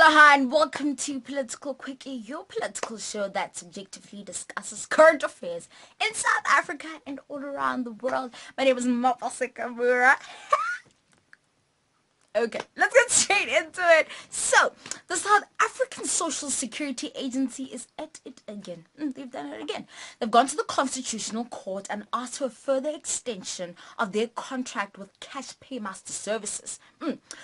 Hi, and welcome to Political Quickie, your political show that subjectively discusses current affairs in South Africa and all around the world. My name is Mapasika Kamura. Okay, let's get straight into it. So, the South African Social Security Agency is at it again. They've done it again. They've gone to the Constitutional Court and asked for a further extension of their contract with Cash Paymaster Services.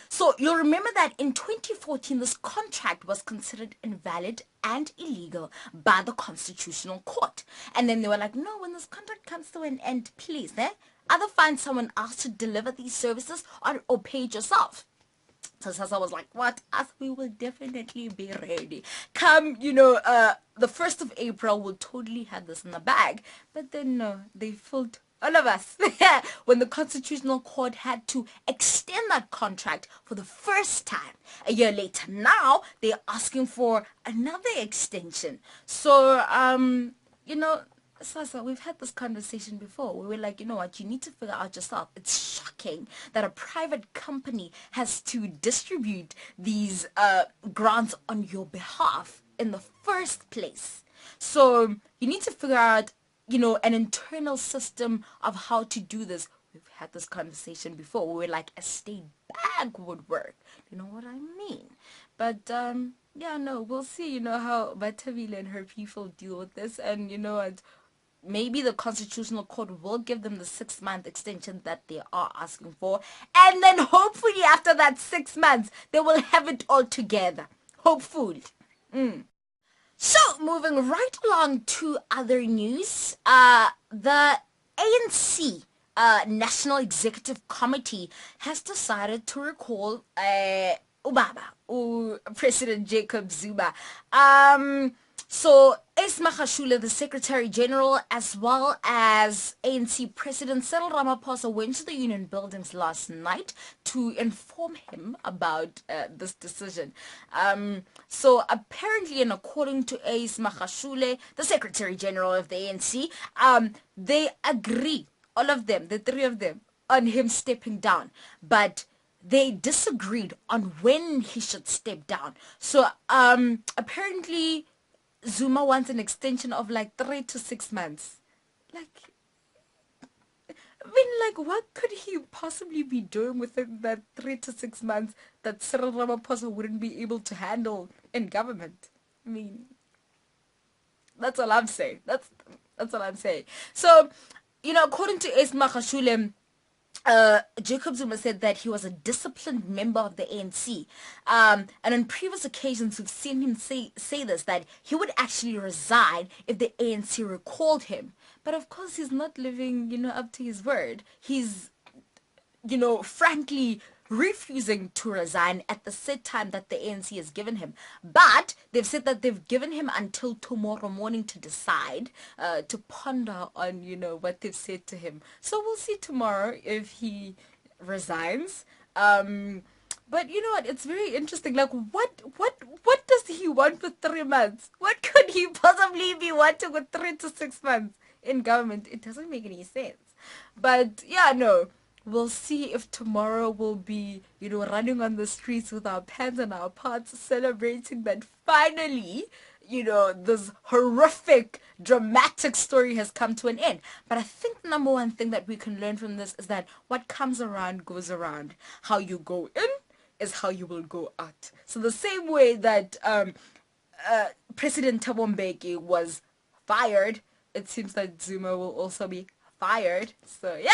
So, you'll remember that in 2014, this contract was considered invalid and illegal by the Constitutional Court. And then they were like, no, when this contract comes to an end, please, either find someone else to deliver these services or pay it yourself. So Sasa was like, what? Us, we will definitely be ready. Come, the 1st of April, we'll totally have this in the bag. But then, no, they fooled all of us. When the Constitutional Court had to extend that contract for the first time a year later. Now, they're asking for another extension. So, Sasa, we've had this conversation before. We were like, you know what, you need to figure out yourself. It's shocking that a private company has to distribute these grants on your behalf in the first place. So you need to figure out, an internal system of how to do this. We've had this conversation before. We were like, a state bank would work. You know what I mean? But, yeah, no, we'll see, how Batavile and her people deal with this. And, maybe the Constitutional Court will give them the 6-month extension that they are asking for. And then hopefully after that 6 months, they will have it all together. Hopefully. So, moving right along to other news, the ANC National Executive Committee has decided to recall President Jacob Zuma. So, Ace Magashule, the Secretary General, as well as ANC President Cyril Ramaphosa went to the Union buildings last night to inform him about this decision. So, apparently, and according to Ace Magashule, the Secretary General of the ANC, they agree, all of them, the three of them, on him stepping down. But they disagreed on when he should step down. So, apparently, Zuma wants an extension of like 3 to 6 months. What could he possibly be doing within that 3 to 6 months that Cyril Ramaphosa wouldn't be able to handle in government? I mean, that's all I'm saying. That's all I'm saying. So, according to Ace Magashule, Jacob Zuma said that he was a disciplined member of the ANC. And on previous occasions, we've seen him say this, that he would actually resign if the ANC recalled him. But of course, he's not living, up to his word. He's, frankly refusing to resign at the set time that the ANC has given him. But they've said that they've given him until tomorrow morning to decide, to ponder on, what they've said to him. So we'll see tomorrow if he resigns. But you know what? It's very interesting. Like, what does he want for 3 months? What could he possibly be wanting with 3 to 6 months in government? It doesn't make any sense. But yeah, no. We'll see if tomorrow we'll be, running on the streets with our pens and our pots, celebrating that finally, this horrific, dramatic story has come to an end. But I think the number one thing that we can learn from this is that what comes around goes around. How you go in is how you will go out. So the same way that President Thabo Mbeki was fired, it seems that Zuma will also be fired. So yeah.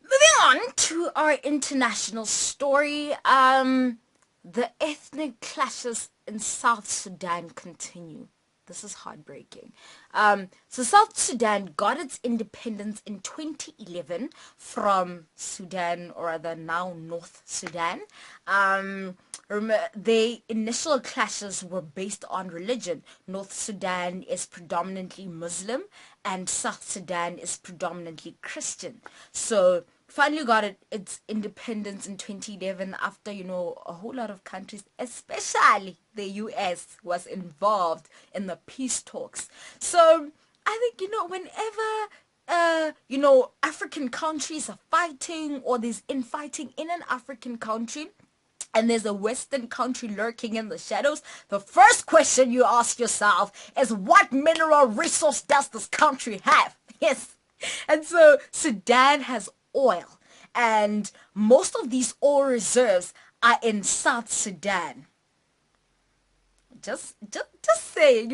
Moving on to our international story, the ethnic clashes in South Sudan continue. This is heartbreaking. So South Sudan got its independence in 2011 from Sudan, or rather now North Sudan. The initial clashes were based on religion. North Sudan is predominantly Muslim and South Sudan is predominantly Christian. So finally got its independence in 2011 after, a whole lot of countries, especially the US, was involved in the peace talks. So I think, whenever, African countries are fighting or there's infighting in an African country, and there's a Western country lurking in the shadows, the first question you ask yourself is, what mineral resource does this country have? Yes. And so Sudan has oil, and most of these oil reserves are in South Sudan. Just saying,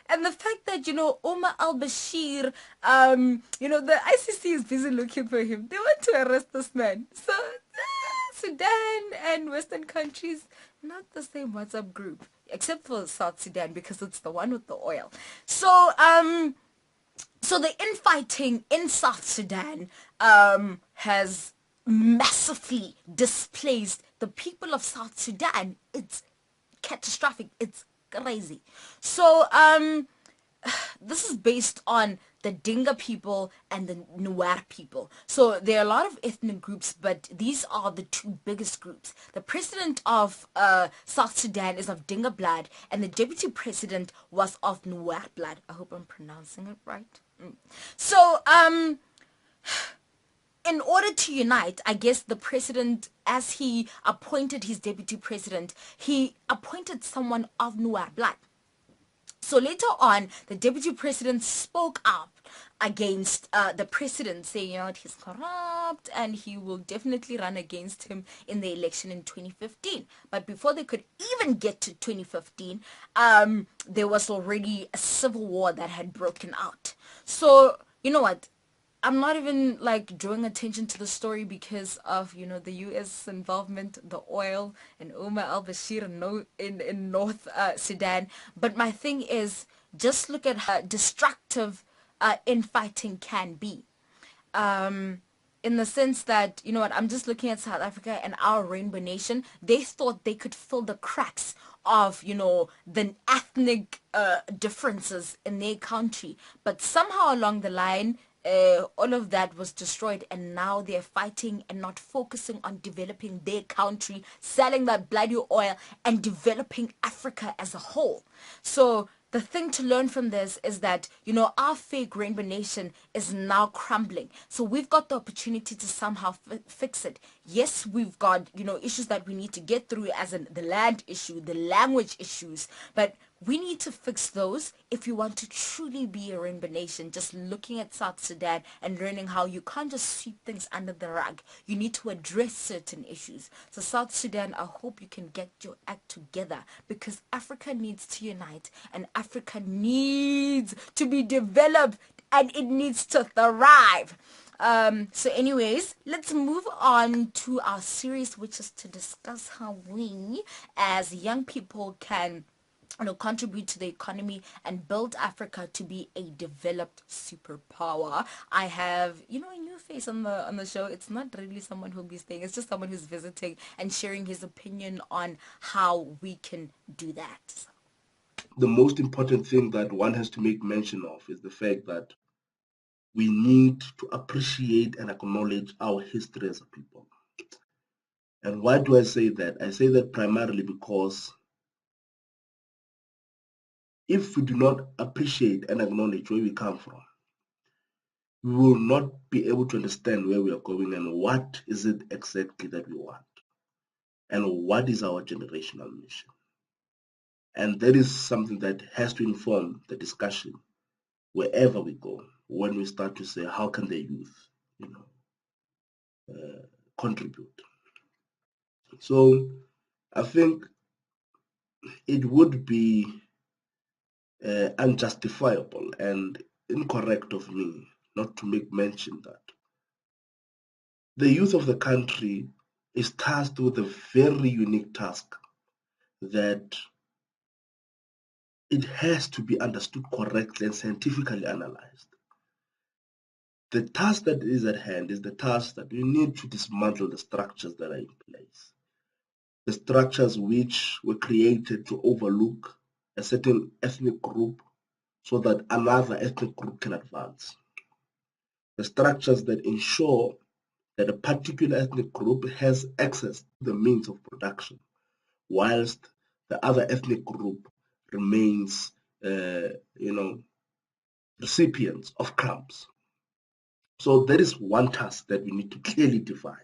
and the fact that Omar al-Bashir, the ICC is busy looking for him. They want to arrest this man. So Sudan and Western countries, not the same WhatsApp group, except for South Sudan because it's the one with the oil. So the infighting in South Sudan has massively displaced the people of South Sudan. It's catastrophic. It's crazy. So this is based on the Dinga people and the Nuer people. So there are a lot of ethnic groups, but these are the two biggest groups. The president of South Sudan is of Dinga blood, and the deputy president was of Nuer blood. I hope I'm pronouncing it right. So in order to unite, I guess the president, as he appointed his deputy president, he appointed someone of Nuer blood. So later on, the deputy president spoke up against the president, saying, he's corrupt and he will definitely run against him in the election in 2015. But before they could even get to 2015, there was already a civil war that had broken out. So, you know what? I'm not even drawing attention to the story because of the U.S. involvement, the oil, and Omar al-Bashir in North Sudan. But my thing is, just look at how destructive infighting can be. In the sense that, I'm just looking at South Africa and our Rainbow Nation. They thought they could fill the cracks of, the ethnic differences in their country. But somehow along the line, all of that was destroyed, and now they're fighting and not focusing on developing their country, selling that bloody oil, and developing Africa as a whole. So the thing to learn from this is that, our fake Rainbow Nation is now crumbling. So we've got the opportunity to somehow fix it. Yes, we've got, issues that we need to get through, as in the land issue, the language issues, but we need to fix those if you want to truly be a Rainbow Nation. Just looking at South Sudan and learning how you can't just sweep things under the rug. You need to address certain issues. So South Sudan, I hope you can get your act together, because Africa needs to unite, and Africa needs to be developed, and it needs to thrive. So anyways, let's move on to our series, which is to discuss how we as young people can contribute to the economy and build Africa to be a developed superpower. I have, a new face on the show. It's not really someone who'll be staying. It's just someone who's visiting and sharing his opinion on how we can do that. The most important thing that one has to make mention of is the fact that we need to appreciate and acknowledge our history as a people. And why do I say that? I say that primarily because if we do not appreciate and acknowledge where we come from, we will not be able to understand where we are going and what is it exactly that we want and what is our generational mission. And that is something that has to inform the discussion wherever we go, when we start to say, how can the youth, contribute? So I think it would be unjustifiable and incorrect of me not to make mention that the youth of the country is tasked with a very unique task that it has to be understood correctly and scientifically analyzed. The task that is at hand is the task that we need to dismantle the structures that are in place. The structures which were created to overlook a certain ethnic group so that another ethnic group can advance. The structures that ensure that a particular ethnic group has access to the means of production, whilst the other ethnic group remains, recipients of crumbs. So that is one task that we need to clearly define.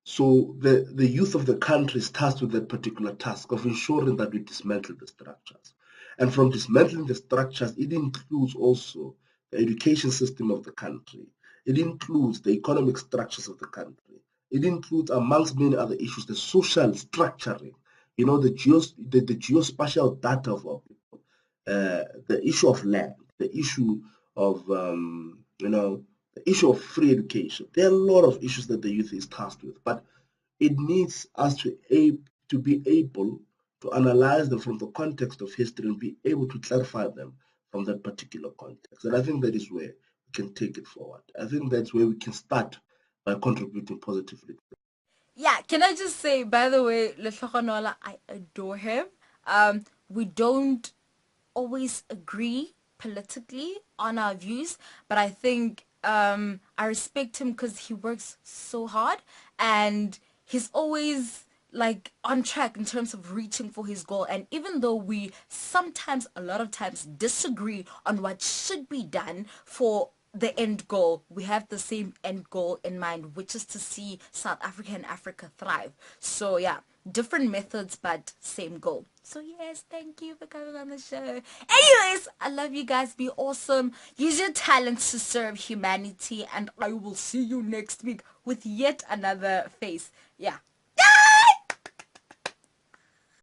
So the youth of the country is tasked with that particular task of ensuring that we dismantle the structures. And from dismantling the structures, it includes also the education system of the country. It includes the economic structures of the country. It includes, amongst many other issues, the social structuring, the geospatial data of our people, the issue of land, the issue of, the issue of free education. There are a lot of issues that the youth is tasked with, but it needs us to be able to analyze them from the context of history and be able to clarify them from that particular context. And I think that is where we can take it forward. I think that's where we can start by contributing positively. Yeah, can I just say, by the way, Lehlogonolo, I adore him. We don't always agree politically on our views, but I think I respect him because he works so hard and he's always like on track in terms of reaching for his goal. And even though we sometimes, a lot of times, disagree on what should be done for the end goal, we have the same end goal in mind, which is to see South Africa and Africa thrive. So yeah, different methods but same goal. So yes, thank you for coming on the show. Anyways, I love you guys. Be awesome. Use your talents to serve humanity, and I will see you next week with yet another face. Yeah.